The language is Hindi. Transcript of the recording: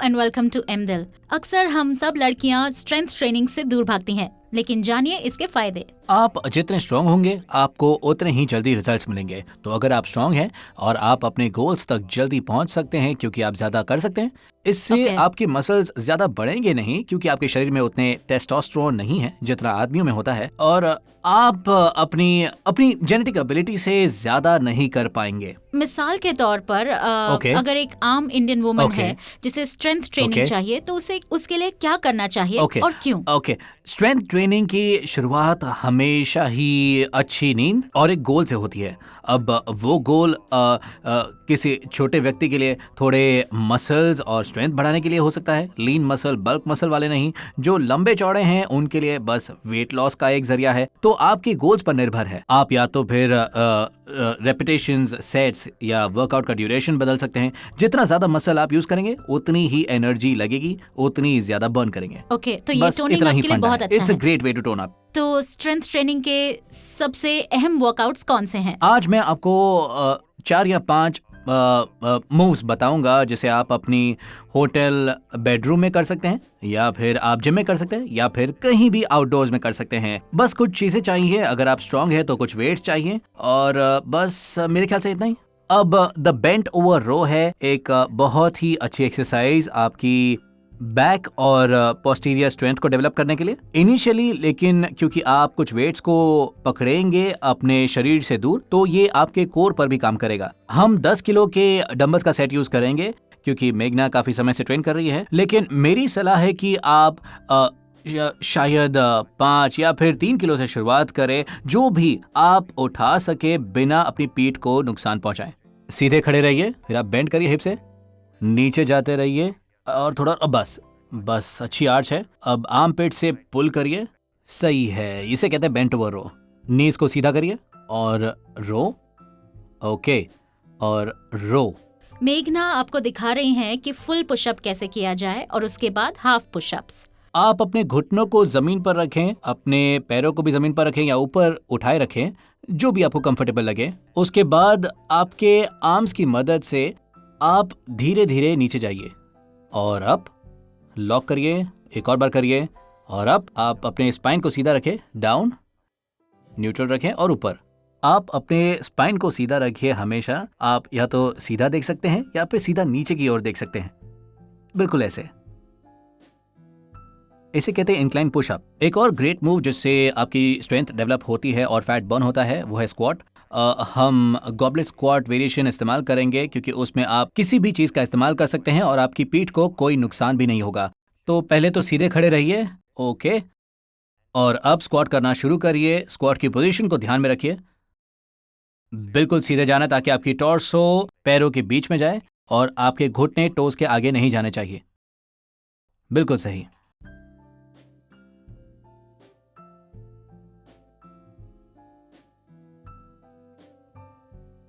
And welcome to एमदिल। अक्सर हम सब लड़कियां स्ट्रेंथ ट्रेनिंग से दूर भागती हैं, लेकिन जानिए इसके फायदे। आप जितने स्ट्रांग होंगे आपको उतने ही जल्दी रिजल्ट्स मिलेंगे। तो अगर आप स्ट्रांग हैं और आप अपने गोल्स तक जल्दी पहुंच सकते हैं क्योंकि आप ज्यादा कर सकते हैं। इससे Okay. आपके मसल्स ज्यादा बढ़ेंगे नहीं क्योंकि आपके शरीर में उतने टेस्टोस्टेरोन नहीं है जितना आदमियों में होता है, और आप अपनी अपनी जेनेटिक एबिलिटी से ज्यादा नहीं कर पाएंगे। मिसाल के तौर पर Okay. अगर एक आम इंडियन वुमन Okay. है जिसे स्ट्रेंथ ट्रेनिंग Okay. चाहिए, तो उसे उसके लिए क्या करना चाहिए ओके और क्यों? ओके स्ट्रेंथ ट्रेनिंग की शुरुआत हमेशा ही अच्छी नींद और एक गोल से होती है। अब वो गोल किसी छोटे व्यक्ति के लिए थोड़े मसल्स और स्ट्रेंथ बढ़ाने के लिए हो सकता है, लीन मसल बल्क मसल वाले नहीं। जो लंबे चौड़े हैं उनके लिए बस वेट लॉस का एक जरिया है। तो आपके गोल्स पर निर्भर है, आप या तो फिर रेपिटेशंस, सेट्स या वर्कआउट का ड्यूरेशन बदल सकते हैं। जितना ज्यादा मसल आप यूज करेंगे उतनी ही एनर्जी लगेगी, उतनी ज्यादा बर्न करेंगे। ओके, तो ये बस टोनिंग इतना ही आपके लिए फंडा बहुत है। अच्छा इट्स अ है। Great way to tone up. तो स्ट्रेंथ ट्रेनिंग के सबसे अहम वर्कआउट्स कौन से हैं? आज मैं आपको 4 या 5 मूव्स बताऊंगा जिसे आप अपनी होटल बेडरूम में कर सकते हैं, या फिर आप जिम में कर सकते हैं, या फिर कहीं भी आउटडोर्स में कर सकते हैं। बस कुछ चीजें चाहिए। अगर आप स्ट्रांग है तो कुछ वेट्स चाहिए, और बस मेरे ख्याल से इतना ही। अब द बेंट ओवर रो है एक बहुत ही अच्छी एक्सरसाइज आपकी बैक और पोस्टीरियर स्ट्रेंथ को डेवलप करने के लिए इनिशियली, लेकिन क्योंकि आप कुछ वेट्स को पकड़ेंगे अपने शरीर से दूर, तो ये आपके कोर पर भी काम करेगा। हम 10 किलो के डंबल्स का सेट यूज करेंगे क्योंकि मेघना काफी समय से ट्रेन कर रही है, लेकिन मेरी सलाह है कि आप शायद 5 या फिर 3 किलो से शुरुआत करें, जो भी आप उठा सके बिना अपनी पीठ को नुकसान पहुंचाएं। सीधे खड़े रहिए, फिर आप बेंड करिए, हिप से नीचे जाते रहिए और थोड़ा बस अच्छी आर्च है। अब आर्म पेट से पुल करिए, सही है, इसे कहते हैं बेंट ओवर रो। नीज को सीधा करिए और रो, ओके, और रो। मेघना आपको दिखा रही हैं कि फुल पुशअप कैसे किया जाए और उसके बाद हाफ पुशअप्स। आप अपने घुटनों को जमीन पर रखें, अपने पैरों को भी जमीन पर रखें या ऊपर उठाए रखें, जो भी आपको कंफर्टेबल लगे। उसके बाद आपके आर्म्स की मदद से आप धीरे धीरे नीचे जाइए और अप, लॉक करिए, एक और बार करिए और अप। आप अपने स्पाइन को सीधा रखें, डाउन, न्यूट्रल रखें और ऊपर। आप अपने स्पाइन को सीधा रखिए हमेशा। आप या तो सीधा देख सकते हैं या फिर सीधा नीचे की ओर देख सकते हैं, बिल्कुल ऐसे। इसे कहते हैं इंक्लाइन पुशअप। एक और ग्रेट मूव जिससे आपकी स्ट्रेंथ डेवलप होती है और फैट बर्न होता है वो है स्क्वाट। हम गॉबलेट स्क्वाट वेरिएशन इस्तेमाल करेंगे क्योंकि उसमें आप किसी भी चीज़ का इस्तेमाल कर सकते हैं और आपकी पीठ को कोई नुकसान भी नहीं होगा। तो पहले तो सीधे खड़े रहिए, ओके, और अब स्क्वाट करना शुरू करिए। स्क्वाट की पोजीशन को ध्यान में रखिए, बिल्कुल सीधे जाना ताकि आपकी टॉर्सो पैरों के बीच में जाए और आपके घुटने टोज के आगे नहीं जाने चाहिए। बिल्कुल सही।